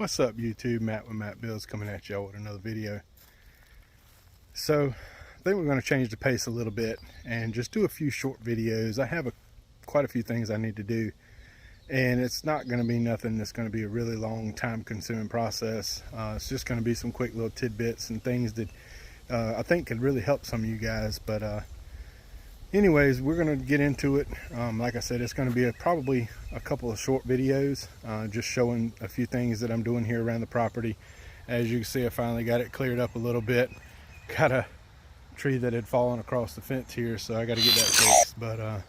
What's up, YouTube? Matt with Matt Bills coming at y'all with another video. So I think we're going to change the pace a little bit and just do a few short videos. I have quite a few things I need to do, and it's not going to be nothing that's going to be a really long time consuming process. It's just going to be some quick little tidbits and things that I think could really help some of you guys. But anyways, we're going to get into it. Like I said, it's going to be probably a couple of short videos, just showing a few things that I'm doing here around the property. As you can see, I finally got it cleared up a little bit. Got a tree that had fallen across the fence here, so I got to get that fixed. But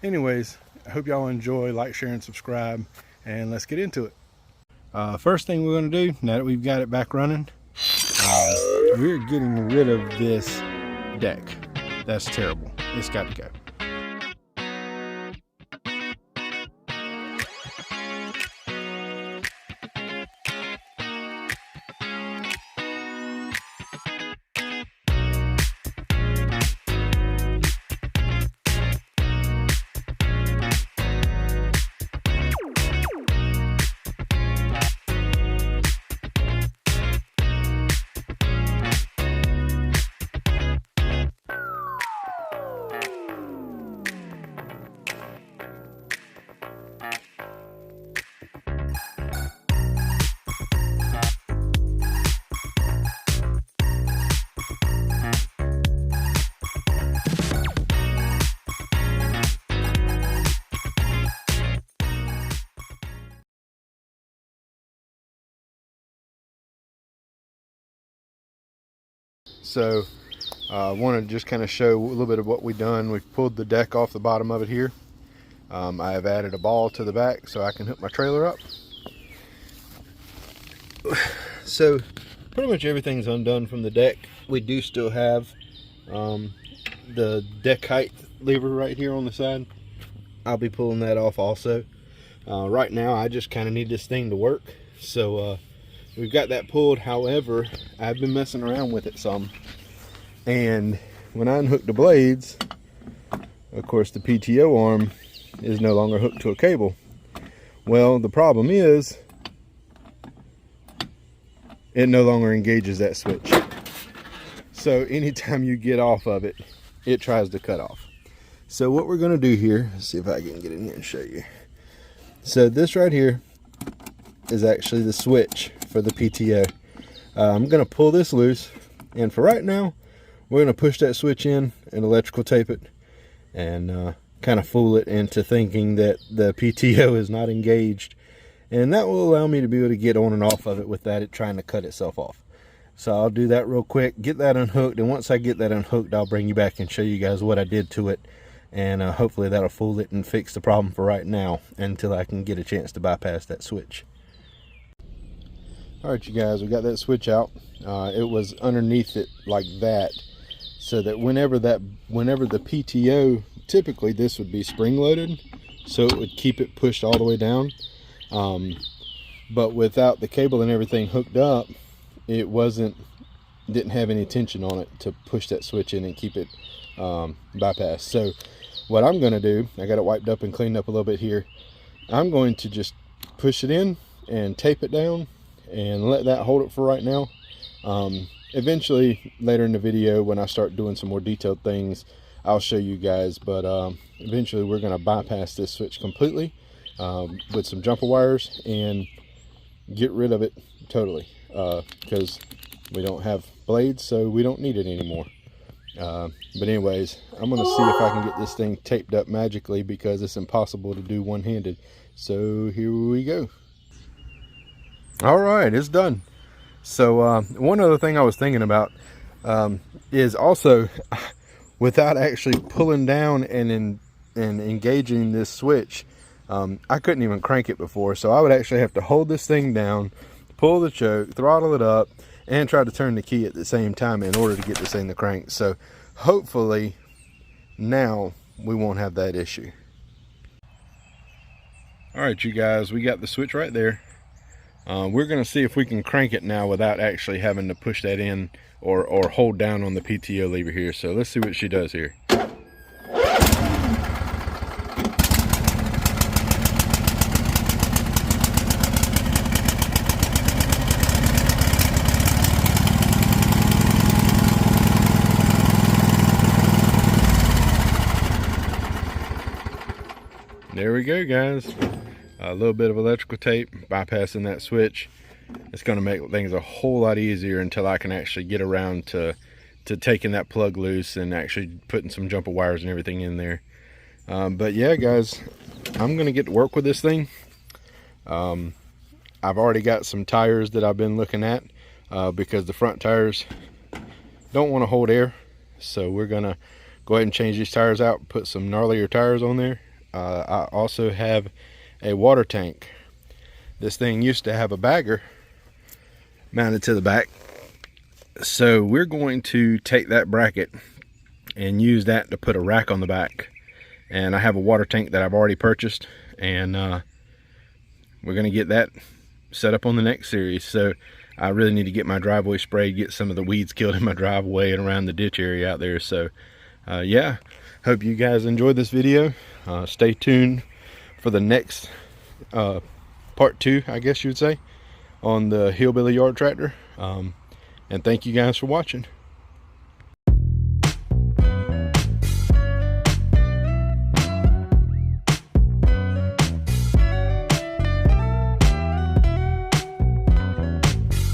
anyways, I hope y'all enjoy. Like, share, and subscribe, and let's get into it. First thing we're going to do, now that we've got it back running, we're getting rid of this deck. That's terrible. It's got to go. So I want to just kind of show a little bit of what we've done. We've pulled the deck off the bottom of it here. I have added a ball to the back so I can hook my trailer up. So pretty much everything's undone from the deck. We do still have the deck height lever right here on the side. I'll be pulling that off also. Right now I just kind of need this thing to work. So we've got that pulled. However, I've been messing around with it some, and when I unhook the blades, of course the PTO arm is no longer hooked to a cable. Well, the problem is it no longer engages that switch. So anytime you get off of it, it tries to cut off. So what we're going to do here, let's see if I can get in here and show you. So this right here is actually the switch for the PTO. I'm going to pull this loose, and for right now we're going to push that switch in and electrical tape it, and kind of fool it into thinking that the PTO is not engaged, and that will allow me to be able to get on and off of it without it trying to cut itself off. So I'll do that real quick, get that unhooked, and once I get that unhooked, I'll bring you back and show you guys what I did to it, and hopefully that'll fool it and fix the problem for right now until I can get a chance to bypass that switch. Alright, you guys, we got that switch out. It was underneath it like that, so that whenever the PTO, typically this would be spring loaded, so it would keep it pushed all the way down. But without the cable and everything hooked up, it didn't have any tension on it to push that switch in and keep it bypassed. So what I'm going to do, I got it wiped up and cleaned up a little bit here. I'm going to just push it in and tape it down and let that hold it for right now. Eventually later in the video, when I start doing some more detailed things, I'll show you guys, but eventually we're going to bypass this switch completely with some jumper wires and get rid of it totally, because we don't have blades, so we don't need it anymore. But anyways, I'm going to see if I can get this thing taped up magically, because it's impossible to do one-handed. So here we go. All right, it's done. So one other thing I was thinking about is also, without actually pulling down and engaging this switch, I couldn't even crank it before. So I would actually have to hold this thing down, pull the choke, throttle it up, and try to turn the key at the same time in order to get this thing to crank. So hopefully now we won't have that issue. All right, you guys, we got the switch right there. We're going to see if we can crank it now without actually having to push that in or hold down on the PTO lever here. So let's see what she does here. There we go, guys. A little bit of electrical tape bypassing that switch. It's going to make things a whole lot easier until I can actually get around to taking that plug loose and actually putting some jumper wires and everything in there. But yeah, guys, I'm going to get to work with this thing. I've already got some tires that I've been looking at because the front tires don't want to hold air. So we're going to go ahead and change these tires out, put some gnarlier tires on there. I also have a water tank. This thing used to have a bagger mounted to the back. So we're going to take that bracket and use that to put a rack on the back. And I have a water tank that I've already purchased, and we're going to get that set up on the next series. So I really need to get my driveway sprayed, get some of the weeds killed in my driveway and around the ditch area out there. So yeah, hope you guys enjoyed this video. Stay tuned for the next part 2, I guess you would say, on the Hillbilly Yard Tractor. And thank you guys for watching.